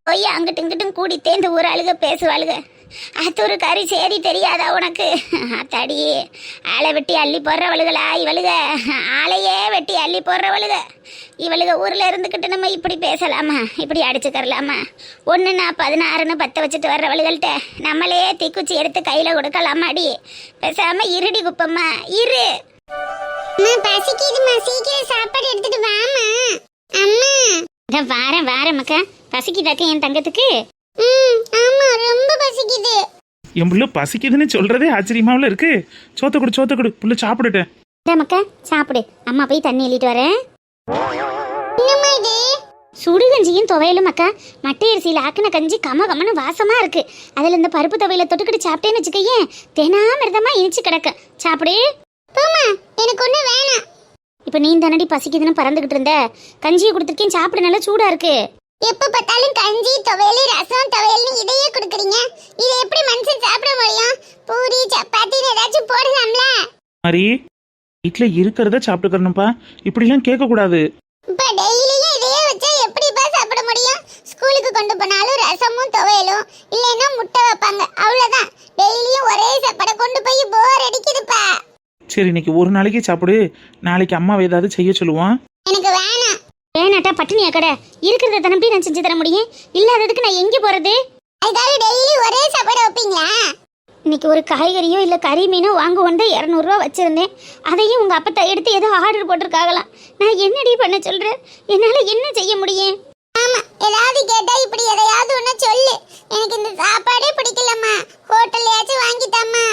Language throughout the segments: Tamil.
போய் அங்கிட்டு இங்கிட்டும் கூடி தேர்ந்து ஊர் ஆளுக பேசுவாளுக. அது ஒரு கறி சரி தெரியாதா உனக்கு? தடி ஆளை வெட்டி அள்ளி போடுறவளுகளா இவளுக? ஆளையே வெட்டி அள்ளி போடுறவளுக இவளுக. ஊரில் இருந்துக்கிட்டு நம்ம இப்படி பேசலாமா? இப்படி அடிச்சுக்கரலாமா? 1 நான் 16ன்னு 10 வச்சுட்டு வர்றவளுகள்கிட்ட நம்மளே தீக்குச்சி எடுத்து கையில் கொடுக்கலாமாடி? பேசாம இருடி குப்பம்மா இரு. பசிக்குதுமா, சீக்கிரம் சாப்பாடு எடுத்துட்டு வாமா. அம்மா வாரேன் மக்கா. பசிக்குதாக்க என் தங்கத்துக்கு? ஆமா, ரொம்ப பசிக்குது. என் புள்ள பசிக்குதுன்னு சொல்றதே ஆச்சரியமாவில் இருக்கு. சோத்த கொடு புள்ள சாப்பிடுட்டேன். மக்கா சாப்பிடு. அம்மா போய் தண்ணி எழுதிட்டு வரேன். சுடுகஞ்சியும் துவையலும் அக்கா. மட்டை அரிசியில் ஆக்கின கஞ்சி கமன்னு வாசமா இருக்கு. அதுல இந்த பருப்பு துவையில தொட்டுக்கிட்டு சாப்பிட்டேன்னு வச்சுக்கையே தெனாமிரதமா இனிச்சு கிடக்க. சாப்பிடு. எனக்கு ஒண்ணு வேணாம். இப்ப நீ தானடி பசிக்குதுன்னு பறந்துகிட்டு இருந்த. கஞ்சியை கொடுத்துருக்கேன், சாப்பிட நல்லா சூடா இருக்கு. எப்ப பார்த்தாலும் கஞ்சி துவையல் ரசம் துவையல்னு இதையே கொடுக்குறீங்க. இதை எப்படி மனுஷன் சாப்பிட முடியும்? பூரி சப்பாத்தின்னு ஏதாச்சும் போடலாம்ல. மாதிரி வீட்டுல இருக்கிறத சாப்பிட்டுக்கணும்ப்பா. இப்படிலாம் கேட்க கூடாது. இப்ப டெய்லியும் இதையே வச்சா எப்படிப்பா சாப்பிட முடியும்? ஸ்கூலுக்கு கொண்டு போனாலும் ரசமும் துவையலும் இல்லைன்னா முட்டை வைப்பாங்க, அவ்வளவுதான். டெய்லியும் ஒரே சாப்பாடை கொண்டு போய் போர் அடிக்குதுப்பா. சரி, இன்னைக்கு ஒரு நாளைக்கு சாப்பிடு. நாளைக்கு அம்மாவை ஏதாவது செய்ய சொல்லுவான். எனக்கு வேணாம். வேணாட்டா பட்டினியா கடை? இருக்கிறத தனப்பி நான் செஞ்சு தர முடியும். இல்லாததுக்கு நான் எங்கே போறது? அதுக்காக டெய்லி ஒரே சாப்பாடு வைப்பீங்களா? இன்னைக்கு ஒரு காய்கறியோ இல்லை கறி மீனோ வாங்குவோன்னு 200 ரூபா வச்சிருந்தேன். அதையும் உங்க அப்பா எடுத்து ஏதோ ஆர்டர் போட்டிருக்காங்களாம். நான் என்னடி பண்ண சொல்றேன்? என்னால என்ன செய்ய முடியும்? ஆமா, ஏதாவது கேட்டா இப்படி எதையாவது ஒண்ணு சொல்லு. எனக்கு இந்த சாப்பாடே பிடிக்கலம்மா, ஹோட்டல்லையாச்சும் வாங்கிட்டாமா.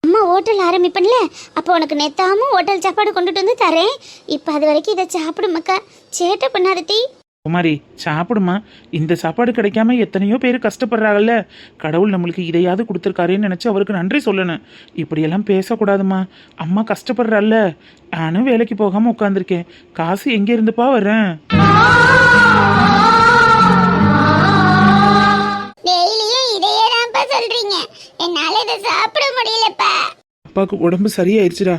அம்மா ஹோட்டல் ஆரம்பிப்பேன்ல, அப்போ உனக்கு நெத்தாமும் ஹோட்டல் சாப்பாடு கொண்டுட்டு வந்து தரேன். இப்போ அது வரைக்கும் இதை சாப்பிடு மக்கா. சேட்டை பண்ணாதட்டி. குமாரி சாப்பிடுமா. இந்த சாப்பாடு கிடைக்காம எத்தனையோ பேர் கஷ்டப்படுறாங்கல்ல. கடவுள் நம்மளுக்கு இதையாவது கொடுத்துருக்காருன்னு நினைச்சு அவருக்கு நன்றி சொல்லணும். இப்படியெல்லாம் பேசக்கூடாதுமா. அம்மா கஷ்டப்படுறாள்ல. நானும் வேலைக்கு போகாம உட்காந்துருக்கேன். காசு எங்க இருந்துப்பா வரேன்? சொல்றீங்க, என்னால இதை சாப்பிட முடியலப்பா. அப்பாவுக்கு உடம்பு சரியாயிருச்சுடா.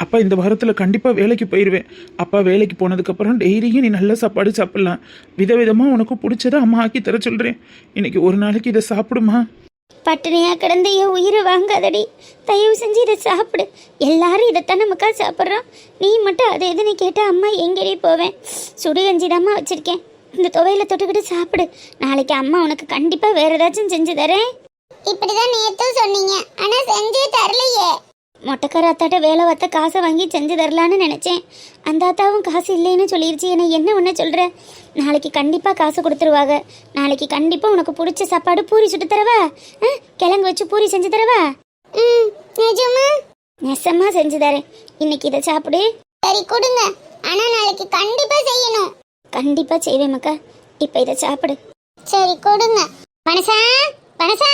அப்பா இந்த வாரத்துல கண்டிப்பா வேலைக்கு போயிடுவேன். அப்பா வேலைக்கு போனதுக்கு அப்புறம் டெய்லியும் நீ நல்ல சாப்பாடு சாப்பிடலாம். விதவிதமா உனக்கு பிடிச்சத அம்மா ஆக்கி தர சொல்றேன். இன்னைக்கு ஒரு நாளைக்கு இதை சாப்பிடுமா. பட்டினியா கிடந்து என் உயிரை வாங்காதடி. தயவு செஞ்சு இதை சாப்பிடு. எல்லாரும் இதைத்தான் நமக்கா சாப்பிட்றோம். நீ மட்டும் அதை எதுன்னு கேட்டா அம்மா எங்கேயே போவேன். சுடுகஞ்சி தாம்மா வச்சிருக்கேன். இந்த துவையில தொட்டுக்கிட்டு சாப்பிடு. நாளைக்கு அம்மா உனக்கு கண்டிப்பா வேற ஏதாச்சும் செஞ்சு தரேன். இப்படிதான் நேத்து சொன்னீங்க, ஆனா செஞ்சே தரலையே. மொட்டைக்கார அத்தாட்ட வேலை பார்த்த காசை வாங்கி செஞ்சு தரலான்னு நினைச்சேன். அந்த அத்தாவும் காசு இல்லைன்னு சொல்லிருச்சு. என்ன ஒன்று சொல்ற? நாளைக்கு கண்டிப்பா காசு கொடுத்துருவாங்க. நாளைக்கு கண்டிப்பா உனக்கு பிடிச்ச சாப்பாடு பூரி சுட்டு தரவா? கிழங்கு வச்சு பூரி செஞ்சு தரவா? நிஜமா? நெசமா செஞ்சு தரேன். இன்னைக்கு இதை சாப்பிடு. சரி கொடுங்க, ஆனா நாளைக்கு கண்டிப்பா செய்யணும். கண்டிப்பா செய்வேன் மக்கா. இப்ப இதை சாப்பிடு. சரி கொடுங்க. மனசா பனசா,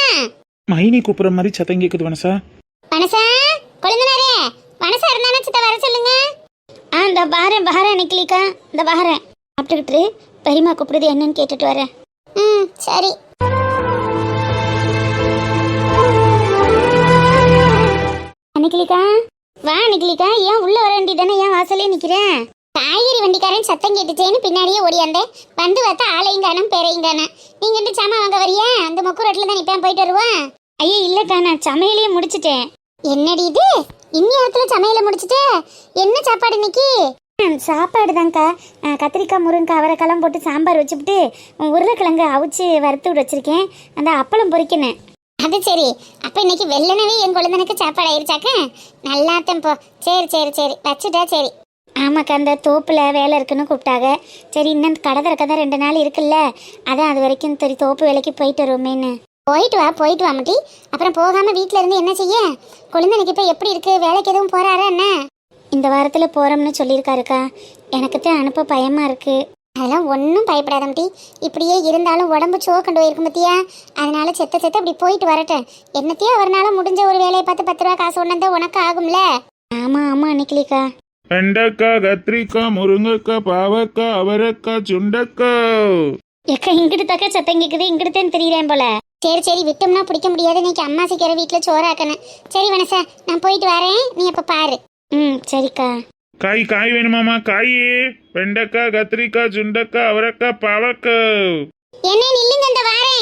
மைனி கூப்பிடுற மாதிரி சத்தம் கேக்குது. வனசா பனசா, கொழுந்தனாரே பனசா இருந்தானே சித்த வர சொல்லுங்க. இந்த பாரேன் நிக்கலிக்கா, இந்த பாரேன். சாப்பிட்டுக்கிட்டு பெரியமா கூப்பிடுது என்னன்னு கேட்டுட்டு வரேன். சரி. நிக்கலிக்கா வா. நிக்கலிக்கா ஏன் உள்ள வர வேண்டியதானே? ஏன் வாசலே நிக்கிறேன்? காய்கறி வண்டிக்காரன் சத்தம் கேட்டுச்சேன்னு பின்னாடியே ஓடியாந்தேன். வந்து பார்த்தா ஆளையும் காணும் பேரையும் காணும். நீங்க வந்து சாமான் வாங்க வரியா? அந்த மொக்கு ரோட்ல தான் நிப்பேன், போயிட்டு வருவான். ஐயோ இல்லக்கா, நான் சமையலையே முடிச்சிட்டேன். என்னடி இது இந்நேரத்துல சமையலை முடிச்சிட்டே? என்ன சாப்பாடு இன்னைக்கு? சாப்பாடு தான்க்கா. கத்திரிக்காய் முருங்கக்காய் அவரைக்காலாம் போட்டு சாம்பார் வச்சுவிட்டு உருளைக்கிழங்கு அவிச்சு வறுத்து வச்சிருக்கேன். அந்த அப்பளம் பொரிக்கணும். அது சரி. அப்ப இன்னைக்கு வெள்ளனவே என் குழந்தைனுக்கு சாப்பாடு ஆயிருச்சாக்க? நல்லாத்தான் போ. சரி சரி சரி வச்சுட்டா சரி. ஆமாக்கா, அந்த தோப்பில் வேலை இருக்குன்னு கூப்பிட்டாங்க. சரி இன்னும் கடை திறக்க தான் 2 நாள் இருக்குல்ல, அதான் அது வரைக்கும் சரி தோப்பு வேலைக்கு போயிட்டு வருவோமேன்னு. போயிட்டு வா மாட்டி. அப்புறம் போகாமல் வீட்டில் இருந்து என்ன செய்ய? குழந்தைக்கு இப்போ எப்படி இருக்கு? வேலைக்கு எதுவும் போகிறாரா என்ன? இந்த வாரத்தில் போகிறோம்னு சொல்லியிருக்காருக்கா. எனக்கு தான் அனுப்ப பயமாக இருக்கு. அதெல்லாம் ஒன்றும் பயப்படாத மாட்டி. இப்படியே இருந்தாலும் உடம்பு சோக்கண்டு போயிருக்கும் பத்தியா? அதனால செத்த அப்படி போயிட்டு வரட்டேன். என்னத்தையோ ஒரு நாள் முடிஞ்ச ஒரு வேலையை பார்த்து 10 ரூபா காசு ஒன்று தான் உனக்கு ஆகும்ல. ஆமாம் நிக்கலிக்கா. வெண்டைக்காய், கத்திரிக்காய், முருங்கைக்காய், பாவக்காய், அவரைக்காய், சுண்டைக்காய். எக்கா இங்கிட்டு தக்க சத்தம் கேக்குது, இங்கிட்டுதான் தெரியுறேன் போல. சரி விட்டோம்னா பிடிக்க முடியாது. இன்னைக்கு அம்மா சீக்கிரம் வீட்டுல சோறாக்கணும். சரி வனசா, நான் போயிட்டு வரேன், நீ அப்ப பாரு. சரிக்கா. காய் வேணுமாமா? காய் வெண்டைக்காய், கத்திரிக்காய், சுண்டைக்காய், அவரைக்காய், பாவக்காய். என்ன நில்லுங்க, இந்த வாரேன்.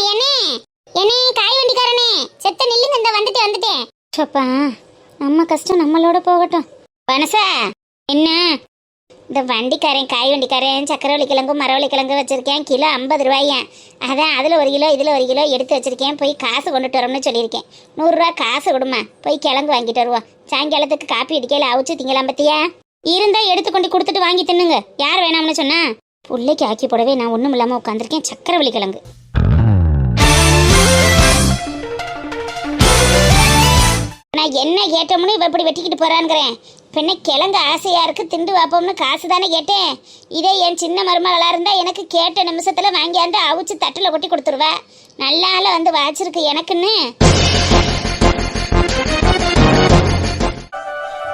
என்னே காய் வண்டிக்காரனே, செத்த நில்லுங்க, இந்த வந்துட்டேன். சப்பா, நம்ம கஷ்டம் நம்மளோட போகட்டும். வனசா, என்ன? இந்த வண்டிக்காரன், காய் வண்டிக்காரன் சக்கரவள்ளி கிழங்கும் மரவள்ளி கிழங்கு வச்சிருக்கேன், கிலோ 50 ரூபாயா. அதான் அதில் 1 கிலோ இதில் 1 கிலோ எடுத்து வச்சிருக்கேன். போய் காசு கொண்டுட்டு வரோம்னு சொல்லியிருக்கேன். 100 ரூபா காசு கொடுமா, போய் கிழங்கு வாங்கிட்டு வருவோம். சாயங்காலத்துக்கு காப்பி அடிக்கையில் அவிச்சு திங்கலாம் பத்தியா. இருந்தா எடுத்து கொண்டு கொடுத்துட்டு வாங்கி தின்னுங்க. யார் வேணாம்னு சொன்னா? பிள்ளைக்கு ஆக்கி போடவே நான் ஒன்றும் இல்லாமல் உட்காந்துருக்கேன். சக்கரவள்ளி கிழங்கு நான் என்ன கேட்டோம்னு இவ இப்படி வெட்டிக்கிட்டு போறான்ங்கிறேன். பின்ன கிழங்கு ஆசையா இருக்கு, திண்டு வாப்போம்னு காசு தானே கேட்டேன். இதே என் சின்ன மருமகளா இருந்தா எனக்கு கேட்ட நிமிஷத்துல வாங்கியாந்து அவிச்சு தட்டுல கொட்டி கொடுத்துருவா. நல்லால வந்து வாச்சிருக்கு எனக்குன்னு.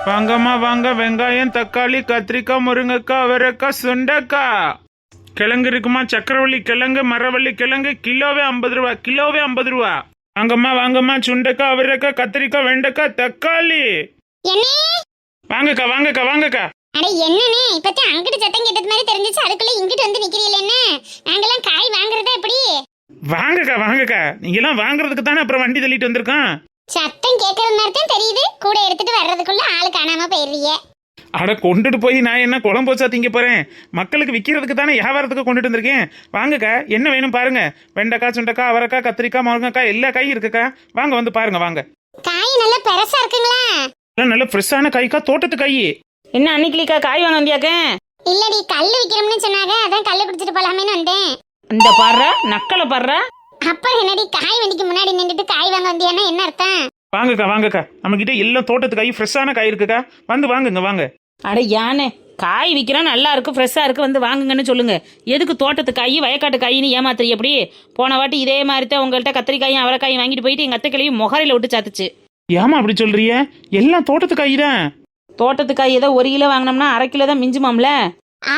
வாங்கம்மா வாங்க, வெங்காயம் தக்காளி கத்திரிக்காய் முருங்கைக்காய் அவரைக்காய் சுண்டைக்காய். கிழங்கு இருக்குமா? சக்கரவள்ளி கிழங்கு மரவள்ளி கிழங்கு கிலோவே 50 ரூபா, கிலோவே 50 ரூபா. வாங்கம்மா வாங்கம்மா, சுண்டைக்காய் அவரைக்காய் கத்திரிக்காய் வெண்டைக்காய் தக்காளி. என்னே வாங்கக்கா வாங்கக்கா வாங்கக்கா. அட என்னண்ணே, இப்பதான் அங்கிட்டு சத்தம் கேட்டது மாதிரி தெரிஞ்சிச்சு, அதுக்குள்ள இங்கிட்டு வந்து நிக்கிறீல்ல என்ன? நாங்கெல்லாம் காய் வாங்குறதா எப்படி? வாங்கக்கா வாங்கக்கா, நீங்கெல்லாம் வாங்குறதுக்கு தானே அப்புறம் வண்டி தள்ளிட்டு வந்திருக்கோம். சத்தம் கேட்கறது மாதிரி தான் தெரியுது, கூட எடுத்துட்டு வர்றதுக்குள்ள ஆளு காணாம போயிடுறீங்க. அட கொண்டுட்டு போய் நான் என்ன குழம்பு வச்சா திங்க போறேன்? மக்களுக்கு விற்கிறதுக்கு தானே வியாபாரத்துக்கு கொண்டுட்டு வந்திருக்கேன். வாங்கக்கா, என்ன வேணும் பாருங்க. வெண்டைக்காய் சுண்டைக்காய் அவரைக்காய் கத்திரிக்காய் முருங்கைக்காய் எல்லா காயும் இருக்குக்கா. வாங்க வந்து பாருங்க வாங்க. காய் நல்லா பெருசா இருக்குங்களா? நல்ல ஃப்ரெஷ்ஷான காய்க்கா, தோட்டத்து காய். என்ன அன்னைக்கிலிக்கா காய் வாங்க வந்தியாக்க? இல்லடி, கல்லு விக்கிறோம்னு சொன்னாங்க, அதான் கல்லு குடிச்சிட்டு போலாமேன்னு வந்தேன். இந்த பாடுறா நக்கலை பாடுறா. அப்புறம் என்னடி, காய் வண்டிக்கு முன்னாடி நின்றுட்டு காய் வாங்க வந்தியானா என்ன அர்த்தம்? வாங்கக்கா வாங்கக்கா, நம்ம கிட்ட எல்லாம் தோட்டத்து காய் ஃப்ரெஷ்ஷான காய் இருக்குக்கா. வந்து வாங்குங்க வாங்க. அட யானே, காய் விற்கிறான் நல்லா இருக்கு ஃப்ரெஷ்ஷாக இருக்கு, வந்து வாங்குங்கன்னு சொல்லுங்க. எதுக்கு தோட்டத்து காய் வயக்காட்டு காயின்னு ஏமாத்துறீ? எப்படி போன வாட்டி இதே மாதிரி தான் உங்கள்கிட்ட கத்திரிக்காயும் அவரைக்காயும் வாங்கிட்டு போயிட்டு எங்கள் அத்தை கிளையும் முகரையில் விட்டு சாத்துச்சு. ஏமா அப்படி சொல்றிய? எல்லாம் தோட்டத்து காய் தான். தோட்டத்து காய் ஏதோ 1 கிலோ வாங்கினோம்னா 1/2 கிலோ தான் மிஞ்சுமாம்ல.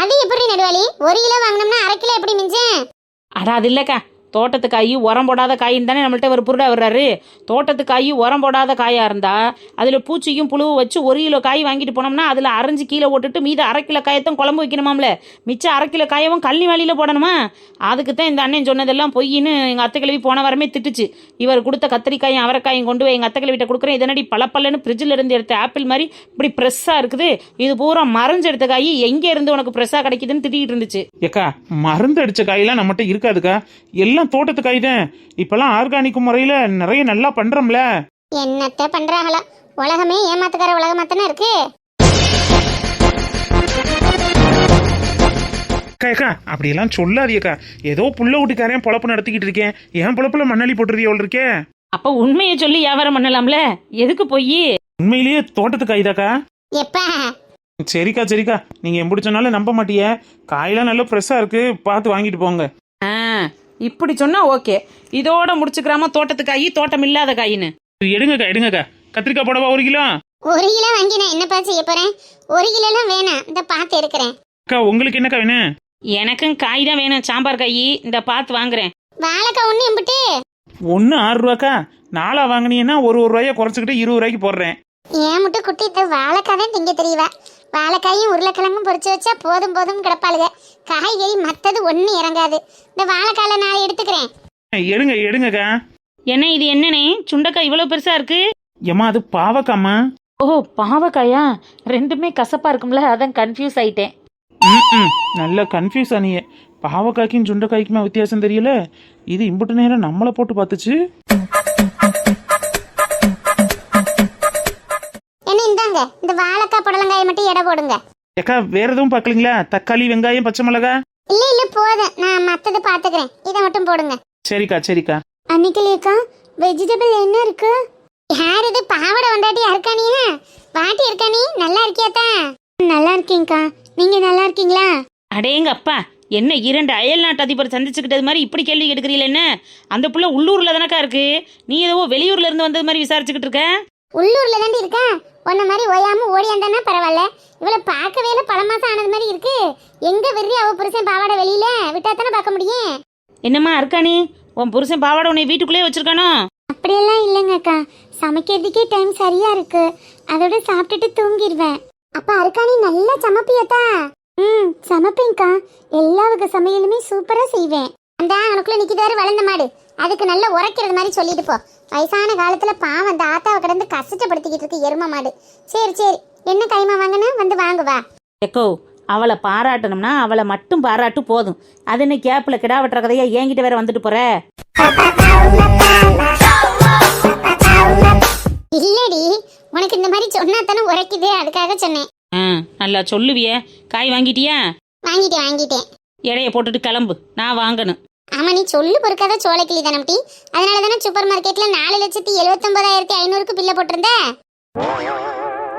அது எப்படி நடுவாளி? 1 கிலோ வாங்கினோம்னா 1/2 கிலோ எப்படி மிஞ்சும்? அடா அது இல்லைக்கா, தோட்டத்து காய் உரம் போடாத காயின்னு தானே நம்மள்ட்ட ஒரு புருடா வர்றாரு. தோட்டத்து காய் உரம் போடாத காயாக இருந்தால் அதில் பூச்சியும் புழுவும் வச்சு 1 கிலோ காய் வாங்கிட்டு போனோம்னா அதில் அரைஞ்சு கீழே போட்டுட்டு மீது 1/2 கிலோ காயத்தான் குழம்பு வைக்கணுமாம்ல. மிச்சம் 1/2 கிலோ காயவும் கள்ளி வாளியில் போடணுமா? அதுக்கு தான் இந்த அண்ணன் சொன்னதெல்லாம் பொய்ன்னு எங்கள் அத்தை கிழவி போன வாரமே திட்டுச்சு. இவர் கொடுத்த கத்திரிக்காயும் அவரைக்காயும் கொண்டு போய் எங்கள் அத்தை கிழவிட்ட கொடுக்குறேன். இதனடி பழப்பல்லன்னு ஃப்ரிட்ஜில் இருந்து எடுத்த ஆப்பிள் மாதிரி இப்படி ஃப்ரெஷ்ஷாக இருக்குது, இது பூரா மறைஞ்சு எடுத்த காய், எங்கே இருந்து உனக்கு ஃப்ரெஷ்ஷாக கிடைக்குதுன்னு திட்டிகிட்டு இருந்துச்சு. ஏக்கா, மருந்து அடிச்ச காயெல்லாம் நம்மகிட்ட இருக்காதுக்கா. எல்லாம் தோட்டத்து காய் தான். இப்பெல்லாம் ஆர்கானிக் முறையில நிறைய நல்லா பண்றோம்ல. என்னத்த பண்றாங்களா? உலகமே ஏமாத்துக்கார உலகமாத்தானே இருக்கு. அக்கா அப்படியெல்லாம் சொல்லாதியக்கா. ஏதோ புள்ள ஊட்டிக்காரன் பொழப்பு நடத்திக்கிட்டு இருக்கேன், என் பொழப்புல மண்ணாளி போட்டுருவியோல் இருக்கே. அப்போ உண்மையை சொல்லி வியாபாரம் பண்ணலாம்ல, எதுக்கு போய்? உண்மையிலேயே தோட்டத்து காய் தாக்கா. எப்பா சரிக்கா சரிக்கா, நீங்க எப்படி சொன்னாலும் நம்ப மாட்டிய. காயெல்லாம் நல்லா ஃப்ரெஷ்ஷா இருக்கு, பார்த்து வாங்கிட்டு போங்க. இப்படி சொன்னா ஓகே. இதோட முடிச்சுக்கிறாம தோட்டத்து காய் தோட்டம் இல்லாத காயின்னு. எடுங்கக்கா எடுங்கக்கா. கத்திரிக்காய் போடவா 1 கிலோ? 1 கிலோ வாங்கி நான் என்னப்பா செய்ய போறேன்? 1 கிலோலாம் வேணாம், இந்த பார்த்து இருக்கிறேன். அக்கா உங்களுக்கு என்னக்கா வேணும்? எனக்கும் காய் தான் வேணும், சாம்பார் காய். இந்த பார்த்து வாங்குறேன். வாழைக்காய் ஒண்ணு எம்பிட்டு? ஒன்று 6 ரூபாக்கா. 4 வாங்கினீங்கன்னா 1 ரூபாயை குறைச்சிக்கிட்டு 20 ரூபாய்க்கு போடுறேன். ஏன் மட்டும் குட்டி இந்த வாழைக்காய் தான் திங்க தெரியவா? வாழைக்காயும் உருளைக்கிழங்கும் பொரிச்சு வச்சா போதும் போதும் கிடப்பாளுக. காய்கறி மற்றது ஒண்ணு இறங்காது. இந்த வாழைக்கால நான் எடுத்துக்கிறேன். எடுங்க எடுங்கக்கா. என்ன இது என்னனே, சுண்டைக்காய் இவ்வளவு பெருசா இருக்கு? ஏமா அது பாவக்காமா. ஓ பாவக்காயா? ரெண்டுமே கசப்பா இருக்கும்ல, அதான் கன்ஃபியூஸ் ஆயிட்டேன். நல்ல கன்ஃபியூஸ் ஆனியே. பாவக்காய்க்கும் சுண்டைக்காய்க்குமா வித்தியாசம் தெரியல. இது இம்புட்டு நேரம் நம்மளை போட்டு பார்த்துச்சு. என்ன இந்தாங்க, இந்த வாழைக்காய் புடலங்காயை மட்டும் எடை போடுங்க. ஏக்கா வேற எதுவும் பார்க்கலீங்களா? தக்காளி வெங்காயம் பச்சை மிளகா? இல்ல போதும், நான் மத்தத பாத்துக்கிறேன். இதை மட்டும் போடுங்க. சரிக்கா சரிக்கா. அன்னைக்குலேக்கா வெஜிடபிள் என்ன இருக்கு? யார் இது? பாவடை வண்டாட்டியா இருக்கானியா? பாட்டி இருக்கானி? நல்லா இருக்கியாத்தா? நல்லா இருக்கீங்கக்கா, நீங்க நல்லா இருக்கீங்களா? அடேங்க அப்பா, என்ன 2 அயல் நாட்டு அதிபர் சந்திச்சுக்கிட்டது மாதிரி இப்படி கேள்வி கேட்குறீங்கள? என்ன அந்த புள்ள உள்ளூர்ல தானக்கா இருக்கு, நீ ஏதோ வெளியூர்ல இருந்து வந்தது மாதிரி விசாரிச்சுக்கிட்டு இருக்க? உள்ளூர்ல தாண்டி இருக்கா? உன்ன மாதிரி ஓயாம ஓடியாந்தானா பரவாயில்ல. இவளை பார்க்கவே பல மாசம் ஆனது மாதிரி இருக்கு. எங்க வெறி அவ புருஷன் பாவாடை வெளியில விட்டா தானே பார்க்க முடியும். என்னம்மா இருக்கானி, உன் புருஷன் பாவாடை உன்னை வீட்டுக்குள்ளே வச்சிருக்கானோ? அப்படியெல்லாம் இல்லைங்கக்கா, சமைக்கிறதுக்கே டைம் சரியா இருக்கு. அதோட சாப்பிட்டுட்டு தூங்கிடுவேன். அப்ப அருக்காணி நல்லா சமைப்பியத்தா? சமைப்பேங்க்கா. எல்லா வகை சமையலுமே சூப்பரா செய்வேன். அந்த உனக்குள்ள நிக்கிதாரு வளர்ந்த மாடு, அதுக்கு நல்லா உரைக்கிறது மாதிரி சொல்லிட்டு போ. வயசான காலத்துல பாவம் அந்த ஆத்தாவை கிடந்து கஷ்டப்படுத்திக்கிட்டு இருக்கு எரும மாடு. சரி சரி, என்ன கைமா வாங்கினா வந்து வாங்க வா. எக்கோ அவளை பாராட்டணும்னா அவளை மட்டும் பாராட்டு போதும். அது என்ன கேப்பில் கிடா வெட்டுற கதையா என்கிட்ட வேற வந்துட்டு போற? இல்லடி, உனக்கு இந்த மாதிரி சொன்னா தானே உரைக்குது, அதுக்காக சொன்னேன். நல்லா சொல்லுவிய. காய் வாங்கிட்டியா? வாங்கிட்டேன். இடைய போட்டுட்டு கிளம்பு, நான் வாங்கணும். ஆமா, நீ சொல்லு பொறுக்காத சோலைக்கிளி தானே டி. அதனால தானே சூப்பர் மார்க்கெட்ல 4,79,500க்கு பில்ல போட்டிருந்த.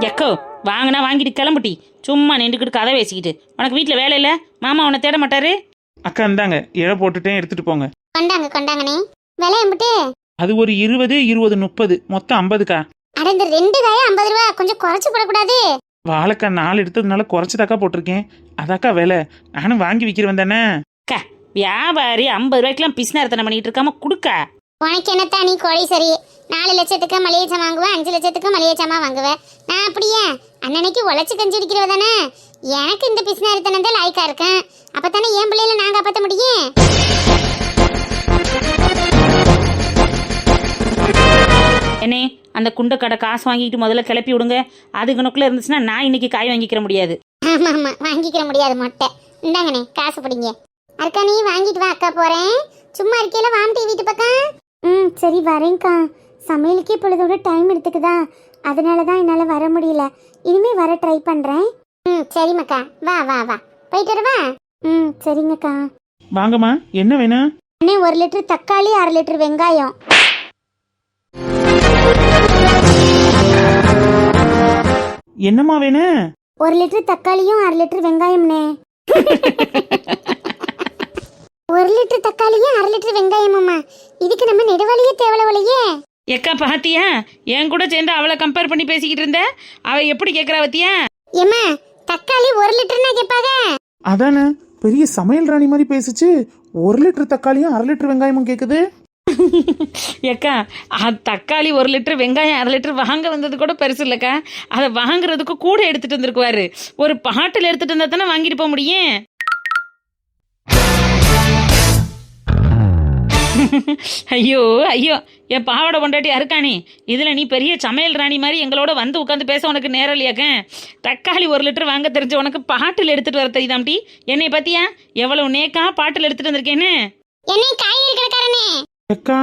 எக்கோ வாங்கினா வாங்கிட்டு கிளம்புட்டி. சும்மா நின்றுக்கிட்டு கதை பேசிக்கிட்டு. உனக்கு வீட்டில் வேலை இல்லை? மாமா உன்னை தேட மாட்டாரு? அக்கா இந்தாங்க, இழை போட்டுட்டேன், எடுத்துட்டு போங்க. கொண்டாங்கண்ணே. விலை எம்பிட்டு? அது ஒரு 20, 20, 30, மொத்தம் 50க்கா. அட இந்த 2 காயா 50 ரூபா, கொஞ்சம் குறைச்சு போடக்கூடாது? வாழைக்காய் 4 எடுத்ததுனால குறைச்சதாக்கா போட்டிருக்கேன். அதாக்கா வேலை. நானும் வாங்கி விற்கிறேன் தானே. அக்கா வியாபாரி 50 ரூபாய்க்கெல்லாம் பிஸ்னாரத்தனை பண்ணிட்டு இருக்காம குடுக்க. உனக்கு என்னத்தா நீ கோழி சரி. 4 லட்சத்துக்கு மளிகை சாமான் வாங்குவேன், 5 லட்சத்துக்கு மளிகை சாமான் வாங்குவேன். நான் அப்படியே அன்னன்னைக்கு உழைச்சு கஞ்சி அடிக்கிறவ தானே. எனக்கு இந்த பிசினாரித்தனம் தான் லாய்க்கா இருக்கேன். அப்பதானே என் பிள்ளையில நான் காப்பாற்ற முடியும். என்னே அந்த குண்டை கடை காசு வாங்கிட்டு முதல்ல கிளப்பி விடுங்க. அது கணக்குள்ள இருந்துச்சுன்னா நான் இன்னைக்கு காய் வாங்கிக்கிற முடியாது. ஆமா வாங்கிக்கிற முடியாது மொட்டை. இந்தாங்கண்ணே காசு பிடிங்க. அக்கா நீ வாங்கிட்டு வா, அக்கா போறேன். சும்மா இருக்கையில வாமிட்டு வீட்டு பக்கம். சரி வரேன்க்கா. சமையலுக்கே பொழுதோட டைம் எடுத்துக்குதா, அதனால தான் என்னால் வர முடியல. இனிமே வர ட்ரை பண்ணுறேன். சரிம்மாக்கா, வா வா வா, போயிட்டு வரவா? சரிங்கக்கா. வாங்கம்மா, என்ன வேணும்? அண்ணே 1 லிட்டர் தக்காளி, 1/2 லிட்டர் வெங்காயம். என்னம்மா வேணும்? 1 லிட்டர் தக்காளியும் 1/2 லிட்டர் வெங்காயம்னே. 1 லிட்டர் தக்காளியும் 1/2 லிட்டர் வெங்காயமாம்மா. இதுக்கு நம்ம நெடுவாளியே தேவலையே. எக்கா பாத்தியா, என் கூட சேர்ந்து அவளை கம்பேர் பண்ணி பேசிக்கிட்டு இருந்த. அவ எப்படி கேட்கறா பத்தியா? ஏம்மா தக்காளி 1 லிட்டர்னா கேட்பாங்க. அதானே பெரிய சமையல் ராணி மாதிரி பேசுச்சு. 1 லிட்டர் தக்காளியும் 1/2 லிட்டர் வெங்காயமும் கேக்குது. ஏக்கா தக்காளி 1 லிட்டர் வெங்காயம் 1/2 லிட்டர் வாங்க வந்தது கூட பெருசு இல்லைக்கா. அதை வாங்குறதுக்கு கூட எடுத்துட்டு வந்திருக்குவாரு. ஒரு பாட்டில் எடுத்துட்டு வந்தா தானே வாங்கிட்டு போக முடியும். ஐயோ ஐயோ, என் பாவாடை பொண்டாட்டி அருக்கானி, இதில் நீ பெரிய சமையல் ராணி மாதிரி எங்களோட வந்து உட்காந்து பேச உனக்கு நேரம் இல்லையாக்க? தக்காளி 1 லிட்டர் வாங்க தெரிஞ்ச உனக்கு பாட்டில் எடுத்துட்டு வர தெரியுதாம்டி. என்னை பத்தியா எவ்வளவு நேக்கா பாட்டில் எடுத்துட்டு வந்திருக்கேன்னு. என்னை காய்கறி கடைக்காரனே, அக்கா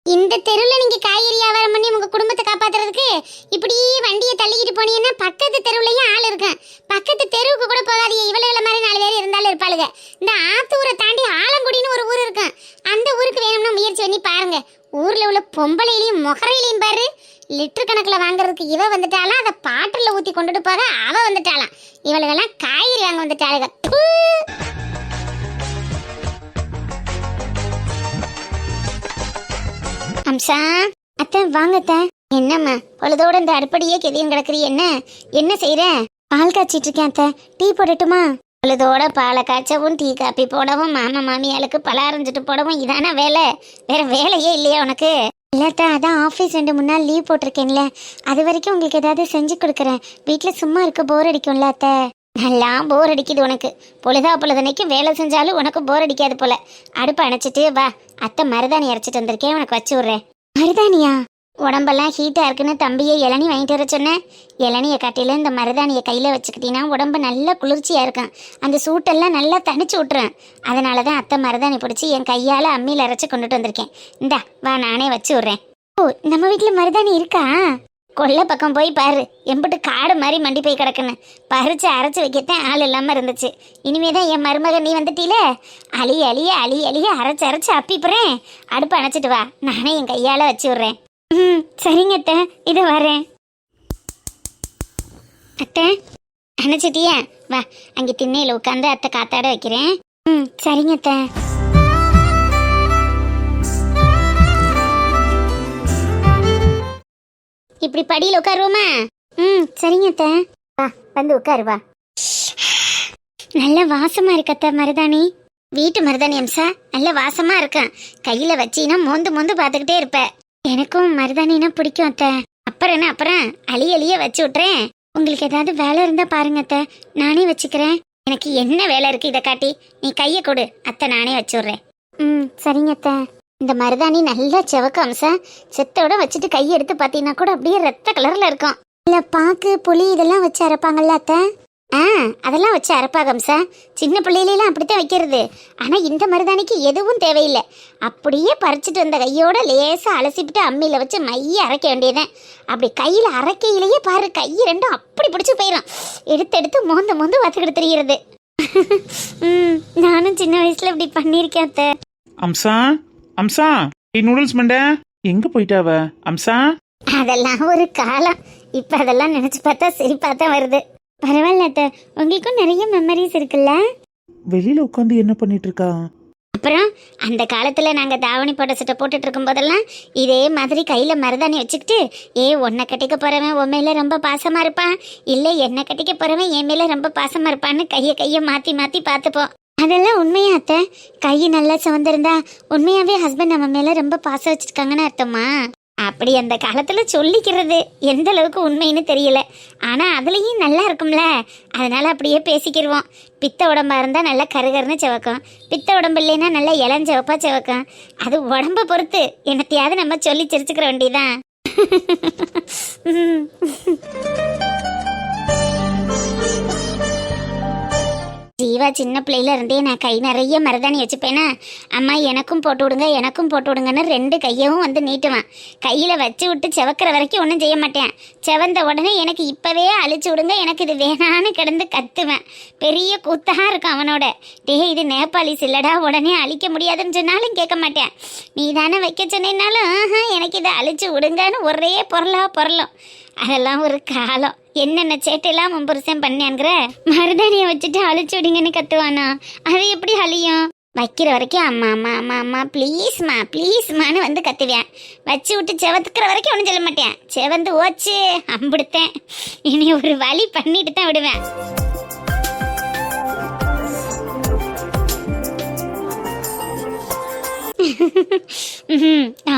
இந்த தெருவில் நீங்க காய்கறி வியாபாரம் பண்ணி உங்க குடும்பத்தை காப்பாத்துறதுக்கு இப்படியே வண்டியை தள்ளிக்கிட்டு போனீங்கன்னா பக்கத்து தெருவுலயும் ஆள் இருக்கும். பக்கத்து தெருவுக்கு கூட போகாதீங்க. இவ்வளவு மாதிரி 4 பேர் இருந்தாலும் இருப்பாளுங்க. இந்த ஆத்தூரை தாண்டி ஆலங்குடின்னு ஒரு ஊர் இருக்கும். அந்த ஊருக்கு வேணும்னா முயற்சி பண்ணி பாருங்க. ஊர்ல உள்ள பொம்பளையிலையும் மொகரையிலையும் பாரு, லிட்டர் கணக்கில் வாங்குறதுக்கு இவ வந்துட்டாலாம், அதை பாட்டில் ஊற்றி கொண்டுட்டு போக அவ வந்துட்டாலாம். இவளுகெல்லாம் காய்கறி வாங்க வந்துட்டாளுங்க. அம்சா அத்தை வாங்க அத்தை. என்னம்மா பொழுதோட இந்த அடுப்படியே கெதியும் கிடக்குறீ? என்ன செய்யற? பால் காய்ச்சிட்டு இருக்கேன் அத்தை. டீ போடட்டுமா? பொழுதோட பாலை காய்ச்சவும் டீ காப்பி போடவும் மாமா மாமியாளுக்கு பலகாரஞ்சிட்டு போடவும் இதானா வேலை? வேற வேலையே இல்லையா உனக்கு? இல்லாட்டா அதான் ஆஃபீஸ் 2 3 நாள் லீவ் போட்டிருக்கேன்ல, அது வரைக்கும் உங்களுக்கு ஏதாவது செஞ்சு கொடுக்குறேன். வீட்டில் சும்மா இருக்க போர் அடிக்கும்ல அத்தை. நல்லா போர் அடிக்குது உனக்கு. பொழுதனைக்கு வேலை செஞ்சாலும் உனக்கு போர் அடிக்காது போல. அடுப்பை அணைச்சிட்டு வா, அத்தை மருதாணி அரைச்சிட்டு வந்திருக்கேன், உனக்கு வச்சு விட்றேன். மருதாணியா? உடம்பெல்லாம் ஹீட்டாக இருக்குன்னு தம்பியை இளநி வாங்கிட்டு வர சொன்னேன். இளநியை காட்டில இந்த மருதாணியை கையில் வச்சுக்கிட்டீங்கன்னா உடம்பு நல்லா குளிர்ச்சியாக இருக்கும். அந்த சூட்டெல்லாம் நல்லா தணிச்சு விட்றேன். அதனால தான் அத்தை மருதாணி பிடிச்சி என் கையால் அம்மியில் அரைச்சி கொண்டுட்டு வந்திருக்கேன். இந்தா வா, நானே வச்சு விட்றேன். ஓ, நம்ம வீட்டில் மருதாணி இருக்கா? கொல்லை பக்கம் போய் பாரு, எம்பிட்டு காடு மாதிரி மண்டி போய் கிடக்குன்னு. பறிச்சு அரைச்சி வைக்கத்தான் ஆள் இல்லாமல் இருந்துச்சு. இனிமேதான் என் மருமகன் நீ வந்துட்டீல, அழிய அரைச்சி அப்பிப்புறேன். அடுப்பு அணைச்சிட்டு வா, நானே என் கையால் வச்சு விட்றேன். சரிங்க அத்தை, இதை வரேன். அத்தை அணைச்சிட்டியா? வா, அங்கே திண்ணையில் உட்காந்து அத்தை காத்தாட வைக்கிறேன். சரிங்க அத்தை. இப்படி படியில் உட்காருவோமா? சரிங்க அத்தை. வா வந்து உட்காருவா. நல்ல வாசமா இருக்கத்த மருதாணி. வீட்டு மருதாணி அம்சா, நல்ல வாசமா இருக்கும். கையில வச்சீனா மோந்து பார்த்துக்கிட்டே இருப்ப. எனக்கும் மருதாணினா பிடிக்கும் அத்தை. அப்புறம் அழிய வச்சு விட்றேன். உங்களுக்கு ஏதாவது வேலை இருந்தா பாருங்க அத்தை, நானே வச்சுக்கிறேன். எனக்கு என்ன வேலை இருக்கு இதை காட்டி? நீ கையை கொடு அத்தை, நானே வச்சு விட்றேன். சரிங்க அத்தை. இந்த மருதாணி நல்லா செவக்கும் அம்சா. செத்தோட வச்சுட்டு கையை எடுத்து பார்த்தீங்கன்னா கூட அப்படியே ரத்த கலர்ல இருக்கும். இல்ல பாக்கு புளி இதெல்லாம் வச்சு அரைப்பாங்கல்ல அத்தை? அதெல்லாம் வச்சு அரைப்பாங்க அம்சா. சின்ன பிள்ளையிலாம் அப்படித்தான் வைக்கிறது. ஆனா இந்த மருதாணிக்கு எதுவும் தேவையில்லை. அப்படியே பறிச்சுட்டு வந்த கையோட லேசா அலசிப்பிட்டு அம்மியில வச்சு மைய அரைக்க வேண்டியதுதான். அப்படி கையில அரைக்கையிலேயே பாரு, கை ரெண்டும் அப்படி பிடிச்சு போயிடும். எடுத்து எடுத்து மோந்து மோந்து வத்துக்கிட்டு தெரியுறது. நானும் சின்ன வயசுல இப்படி பண்ணிருக்கேன் அத்தை. அம்சா அம்சா, நூடுல்ஸ் மண்ட எங்க போயிட்டாவ அம்சா? அதெல்லாம் ஒரு காலம். இப்ப அதெல்லாம் நினைச்சு பார்த்தா சிரிப்பா தான் வருது. பரவாயில்ல அத்தை, உங்களுக்கும் நிறைய மெமரிஸ் இருக்குல்ல. வெளியில உட்காந்து என்ன பண்ணிட்டு இருக்கா? அப்புறம் அந்த காலத்துல நாங்க தாவணி போட்ட சட்டை போட்டுட்டு இருக்கும் போதெல்லாம் இதே மாதிரி கையில மருதாணி வச்சுக்கிட்டு, உன்னை கட்டிக்க போறவன் உன் மேல ரொம்ப பாசமா இருப்பான், இல்ல என்ன கட்டிக்க போறவன் என் மேல ரொம்ப பாசமா இருப்பான்னு கைய மாத்தி மாத்தி பார்த்துப்போம். அதெல்லாம் உண்மையா அத்தை? கை நல்லா சிவந்திருந்தா உண்மையாவே ஹஸ்பண்ட் நம்ம மேல ரொம்ப பாசம் வச்சிருக்காங்கன்னு அர்த்தமா? அப்படி அந்த காலத்துல சொல்லிக்கிறது எந்த அளவுக்கு உண்மைன்னு தெரியல. ஆனா அதுலயும் நல்லா இருக்கும்ல, அதனால அப்படியே பேசிக்கிடுவோம். பித்த உடம்பா இருந்தா நல்லா கருகருன்னு சிவக்கும், பித்த உடம்பு இல்லைன்னா நல்லா இளஞ்சிவப்பா சிவக்கும். அது உடம்ப பொறுத்து என்னத்தையாவது நம்ம சொல்லி சிரிச்சுக்கிற வேண்டியதான். ஜீவா சின்ன பிள்ளையில இருந்தே நான் கை நிறைய மருதாணி வச்சுப்பேனா, அம்மா எனக்கும் போட்டு விடுங்க எனக்கும் போட்டு விடுங்கன்னு 2 கையவும் வந்து நீட்டுவான். கையில வச்சு விட்டு செவக்கிற வரைக்கும் ஒன்றும் செய்ய மாட்டேன். செவந்த உடனே எனக்கு இப்பவே அழிச்சு விடுங்க, எனக்கு இது வேணான்னு கிடந்து கத்துவேன். பெரிய கூத்தா இருக்கும் அவனோட. இது நேபாளிஸ் இல்லடா, உடனே அழிக்க முடியாதுன்னு சொன்னாலும் கேட்க மாட்டேன். நீ தானே வைக்க சொன்னாலும் எனக்கு இதை அழிச்சு விடுங்கன்னு ஒரே பொருளும். அதெல்லாம் ஒரு காலம். என்னென்ன சேட்டையெல்லாம் உன் புருஷன் பண்ணான்ங்கிற? மருதாணியை வச்சுட்டு அழிச்சு விடுங்கன்னு கத்துவானா? அது எப்படி அழியும்? வைக்கிற வரைக்கும் அம்மா அம்மா அம்மா அம்மா ப்ளீஸ்மா ப்ளீஸ்மான்னு வந்து கத்துவேன். வச்சு விட்டு செவத்துக்கிற வரைக்கும் ஒன்றும் சொல்ல மாட்டேன். செவந்து ஓச்சு அம்பிடுத்தேன். இனி ஒரு வழி பண்ணிட்டு தான் விடுவேன்.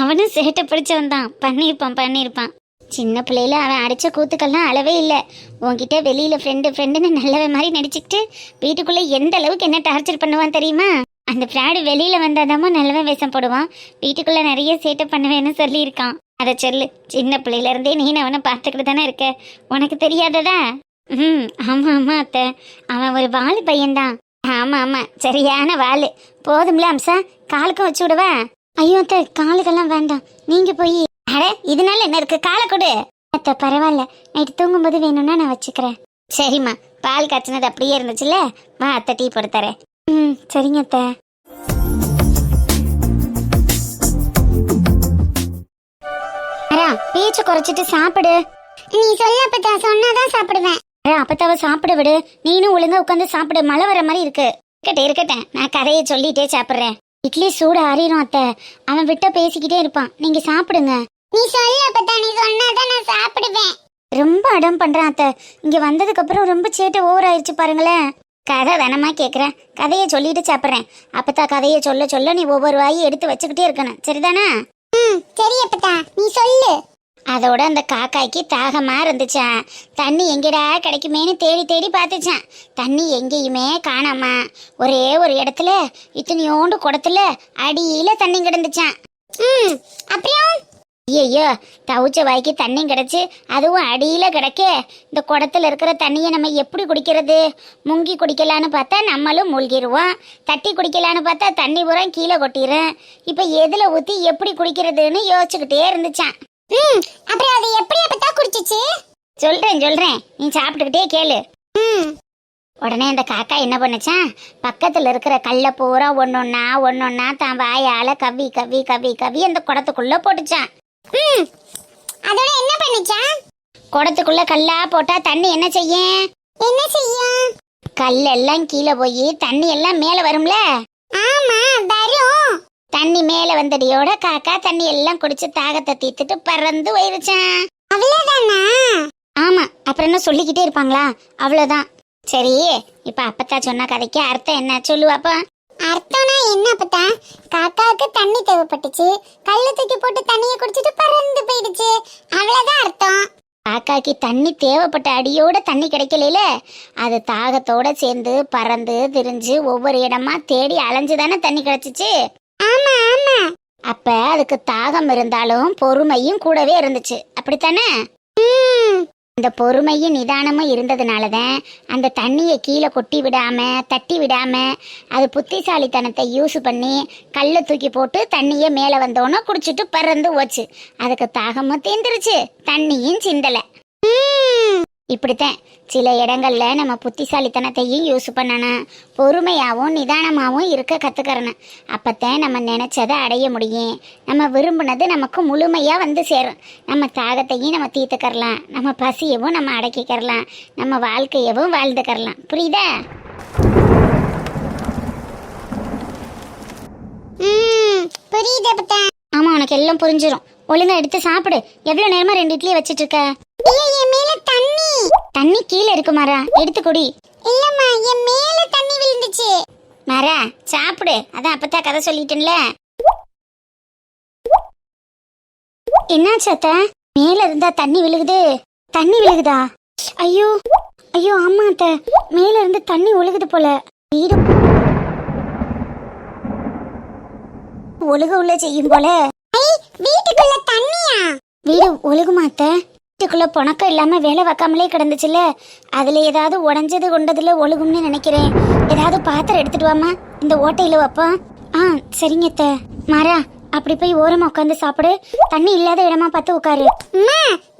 அவனும் சேட்டை பிடிச்சவன் தான். பண்ணியிருப்பான். சின்ன பிள்ளையில அவன் அடித்த கூத்துக்கள்லாம் அளவே இல்லை. உன்கிட்ட வெளியில் ஃப்ரெண்டுன்னு நல்லவே மாதிரி நடிச்சுக்கிட்டு வீட்டுக்குள்ளே எந்த அளவுக்கு என்ன டார்ச்சர் பண்ணுவான் தெரியுமா? அந்த ஃப்ராடு வெளியில் வந்தாதாமோ நல்லவே வேஷம் போடுவான், வீட்டுக்குள்ளே நிறைய சேட்டை பண்ணுவேன்னு சொல்லியிருக்கான். அதை சொல்லு. சின்ன பிள்ளையிலேருந்தே நீ அவனை பார்த்துக்கிட்டு தானே இருக்க, உனக்கு தெரியாததா? ஆமாம் அத்தை, அவன் ஒரு வாலு பையன்தான். ஆமாம் சரியான வாலு. போதும்ல அம்சா, காலுக்கும் வச்சு விடுவா? ஐயோ அத்தை, காலுக்கெல்லாம் வேண்டாம், நீங்கள் போய். அட இதனால என்ன இருக்கு, காலை கொடு. அத்தை பரவாயில்ல, நைட்டு தூங்கும்போது வேணும்னா நான் வச்சுக்கிறேன். சரிம்மா, பால் காய்ச்சினது அப்படியே இருந்துச்சுல்ல, வா அத்தை டீ போட்டு தரேன். சரிங்க அத்தை. பேச்சு குறைச்சிட்டு சாப்பிடு. நீ சொல்ல அப்பத்தா, சொன்னாதான் சாப்பிடுவேன். அப்பத்தாவை சாப்பிட விடு, நீனும் ஒழுங்கா உட்காந்து சாப்பிடு. மழை வர மாதிரி இருக்கு. இருக்கட்டும், நான் கதையை சொல்லிட்டே சாப்பிட்றேன். இட்லி சூடு ஆறிடும் அத்தை, அவன் விட்ட பேசிக்கிட்டே இருப்பான். நீங்க சாப்பிடுங்க. நீ சொல்ல அப்பத்தா, நீ சொன்னாதான் நான் சாப்பிடுவேன். ரொம்ப அடம் பண்றான் அத்தை. இங்க வந்ததுக்கு அப்புறம் ரொம்ப சேட்டை ஓவர் ஆயிடுச்சு பாருங்களேன். கதை தானமா கேக்குறேன், கதையை சொல்லிட்டு சாப்பிட்றேன். அப்பத்தா கதையை சொல்ல சொல்ல நீ ஒவ்வொரு வாயை எடுத்து வச்சுக்கிட்டே இருக்கணும், சரிதானா? சரி அப்பத்தா, நீ சொல்லு. அதோட அந்த காக்காய்க்கு தாகமா இருந்துச்சான். தண்ணி எங்கடா கிடைக்குமேன்னு தேடி தேடி பார்த்துச்சான். தண்ணி எங்கேயுமே காணாமா. ஒரே ஒரு இடத்துல இத்தனையோண்டு குடத்துல அடியில தண்ணி கிடந்துச்சான். அப்புறம் ஐயோ, தவிச்ச வாய்க்கு தண்ணி கிடச்சி, அதுவும் அடியில கிடக்க. இந்த குடத்துல இருக்கிற தண்ணியை நம்ம எப்படி குடிக்கிறது? முங்கி குடிக்கலான்னு பார்த்தா நம்மளும் மூழ்கிடுவோம், தட்டி குடிக்கலான்னு பார்த்தா தண்ணி பூரா கீழே கொட்டிடும். இப்ப எதுல ஊத்தி எப்படி குடிக்கிறதுன்னு யோசிச்சுக்கிட்டே இருந்துச்சான். அப்புறம் அது எப்படி அப்பதா குடிச்சிச்சு? சொல்றேன், நீ சாப்பிட்டுக்கிட்டே கேளு. உடனே அந்த காக்கா என்ன பண்ணுச்சான், பக்கத்துல இருக்கிற கல்ல பூரா ஒன்னொன்னா தான் வாயால கவ்வி கவ்வி கவ்வி கவ்வி அந்த குடத்துக்குள்ள போட்டுச்சான். அதோட என்ன பண்ணுச்சான்? குடத்துக்குள்ள கல்லா போட்டா தண்ணி என்ன செய்யும்? கல்லெல்லாம் கீழே போய் தண்ணி எல்லாம் மேல வரும்ல. ஆமா வரும். தண்ணி மேல வந்தடியோட காக்கா தண்ணி எல்லாம் குடிச்சு தாகத்தை தீர்த்துட்டு பறந்து போயிருச்சான். அவ்வளவுதானா? ஆமா, அப்புறம் என்ன சொல்லிக்கிட்டே இருப்பாங்களா? அவ்வளவுதான். சரி, இப்ப அப்பத்தா சொன்ன கதைக்கு அர்த்தம் என்ன சொல்லுவாப்பா? அர்த்தம்னா என்ன அப்பத்தா? காக்காவுக்கு தண்ணி தேவைப்பட்டுச்சு, கல்ல தூக்கி போட்டு தண்ணியை குடிச்சிட்டு பறந்து போயிடுச்சு, அவ்வளவுதான் அர்த்தம். காக்காக்கு தண்ணி தேவைப்பட்ட அடியோட தண்ணி கிடைக்கல, அது தாகத்தோட சேர்ந்து பறந்து திரிஞ்சு ஒவ்வொரு இடமா தேடி அலைஞ்சுதானே தண்ணி கிடைச்சிச்சு. ஆமா ஆமா, அப்ப அதுக்கு தாகம் இருந்தாலும் பொறுமையும் கூடவே இருந்துச்சு, அப்படித்தானே? அந்த பொறுமையும் நிதானமும் இருந்ததுனாலதான் அந்த தண்ணியை கீழே கொட்டி விடாம தட்டி விடாம அது புத்திசாலித்தனத்தை யூஸ் பண்ணி கல்லை தூக்கி போட்டு தண்ணியை மேலே வந்தோன்னே குடிச்சிட்டு பறந்து போச்சு. அதுக்கு தாகமும் தீந்துருச்சு, தண்ணியும் சிந்தலை. இப்படித்தான் சில இடங்கள்ல நம்ம புத்திசாலித்தனத்தையும் யூஸ் பண்ணணும், பொறுமையாகவும் நிதானமாகவும் இருக்க கற்றுக்கிறணும். அப்பத்தான் நம்ம நினச்சதை அடைய முடியும். நம்ம விரும்பினது நமக்கு முழுமையாக வந்து சேரும். நம்ம தாகத்தையும் நம்ம தீர்த்துக்கரலாம், நம்ம பசியவும் நம்ம அடக்கிக்கிறலாம், நம்ம வாழ்க்கையவும் வாழ்ந்துக்கரலாம். புரியுதா? புரியுது. ஆமா, உனக்கு எல்லாம் புரிஞ்சிடும். ஒழுங்கா எடுத்து சாப்பிடு. எவ்வளவு நேரமா 2 இட்லியை வச்சிட்டு இருக்க? தண்ணி கீழே இருக்கு மாறா, எடுத்து குடி. இல்லம்மா, என் மேல தண்ணி விழுந்துச்சு. மாறா சாப்பிடு, அதான் அப்பதான் கதை சொல்லிட்டேன்ல. என்னாச்சு அத்தை? மேல இருந்தா தண்ணி விழுகுது. தண்ணி விழுகுதா? ஐயோ ஐயோ, ஆமா அத்தை, மேல இருந்து தண்ணி ஒழுகுது போல. வீடு ஒழுக உள்ள செய்யும் போல. வீட்டுக்குள்ள தண்ணியா? வீடு ஒழுகுமா அத்தை? வீட்டுக்குள்ள புணக்கம் இல்லாம வேலை வைக்காமலே கிடந்துச்சுல்ல, அதுல ஏதாவது உடஞ்சது கொண்டதுல ஒழுகும்னு நினைக்கிறேன். ஏதாவது பாத்திரம் எடுத்துட்டு வாமா, இந்த ஓட்டையில வைப்பா. சரிங்க அத்தை. மாறா, அப்படி போய் ஓரமா உட்காந்து சாப்பிடு. தண்ணி இல்லாத இடமா பார்த்து உட்காரு.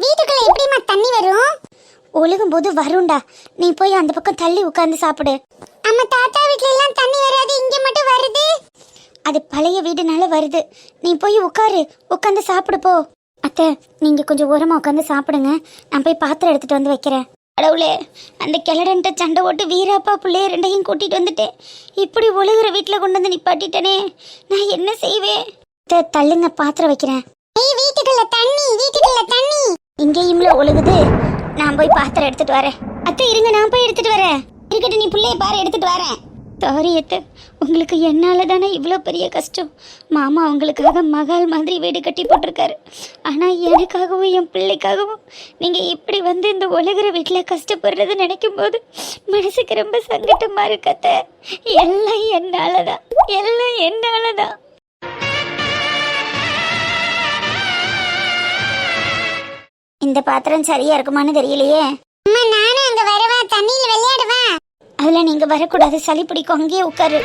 வீட்டுக்குள்ள எப்படிமா தண்ணி வரும்? ஒழுகும் போது வரும்டா, நீ போய் அந்த பக்கம் தள்ளி உட்காந்து சாப்பிடு. அம்மா, தாத்தா வீட்ல எல்லாம் தண்ணி வராது, இங்க மட்டும் வருது. அது பழைய வீடுனால வருது. நீ போய் உட்காரு, உட்காந்து சாப்பிடு போ. அத்தை, நீங்க கொஞ்சம் ஓரமா உட்காந்து சாப்பிடுங்க, நான் போய் பாத்திரம் எடுத்துட்டு வந்து வைக்கிறேன். கடவுளே, அந்த கிளடன்ட்ட சண்டை ஓட்டு வீராப்பா பிள்ளைய 2ஐயும் கூட்டிட்டு வந்துட்டேன். இப்படி ஒழுகுற வீட்டுல கொண்டு வந்து நிப்பாட்டிட்டனே, நான் என்ன செய்வேன்? தள்ளுங்க, பாத்திரம் வைக்கிறேன். வீட்டுக்குள்ள தண்ணி, வீட்டுக்குள்ள தண்ணி. இங்கேயும்ல ஒழுகுது. நான் போய் பாத்திரம் எடுத்துட்டு வரேன். அத்தை இருங்க, நான் போய் எடுத்துட்டு வரேன். இருக்கட்டும், நீ பிள்ளைய பாரு, எடுத்துட்டு வரேன். சாரி அத்தை, உங்களுக்கு என்னால தானே இவ்வளோ பெரிய கஷ்டம். மாமா அவங்களுக்காக மகால் மாதிரி வீடு கட்டி போட்டிருக்காரு. ஆனால் எனக்காகவும் என் பிள்ளைக்காகவும் நீங்கள் இப்படி வந்து இந்த உலகிற வீட்டில் கஷ்டப்படுறது நினைக்கும் போது மனசுக்கு ரொம்ப சங்கட்டமாக இருக்கு அத்தை. எல்லாம் என்னால தான், எல்லாம் என்னால தான். இந்த பாத்திரம் சரியா இருக்குமான்னு தெரியலையே. நானும் அங்க வரவா, தண்ணியில விளையாடுவா. அதெல்லாம் நீங்க வரக்கூடாது, சளி பிடிக்கும், அங்கேயே உட்காரு.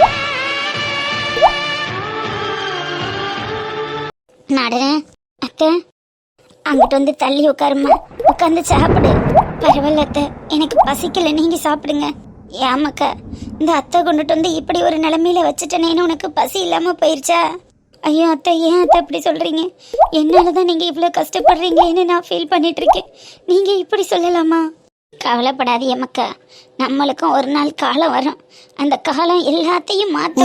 நடனே அத்தை, அங்கிட்டு வந்து தள்ளி உட்காருமா, உட்காந்து சாப்பிடு. பரவாயில்ல அத்தை, எனக்கு பசிக்கல, நீங்க சாப்பிடுங்க. ஏமாக்கா, இந்த அத்தை கொண்டுட்டு வந்து இப்படி ஒரு நிலைமையில வச்சுட்டேனேன்னு உனக்கு பசி இல்லாம போயிருச்சா? ஐயோ அத்தை, ஏன் அத்தை இப்படி சொல்றீங்க? என்னாலதான் நீங்க இவ்வளவு கஷ்டப்படுறீங்களேன்னு நான் ஃபீல் பண்ணிட்டு இருக்கேன். நீங்க இப்படி சொல்லலாமா? கவலைப்படாதே மக்கா, நம்மளுக்கும் ஒரு நாள் காலம் வரும். அந்த காலம் எல்லாத்தையும் மாற்றும்.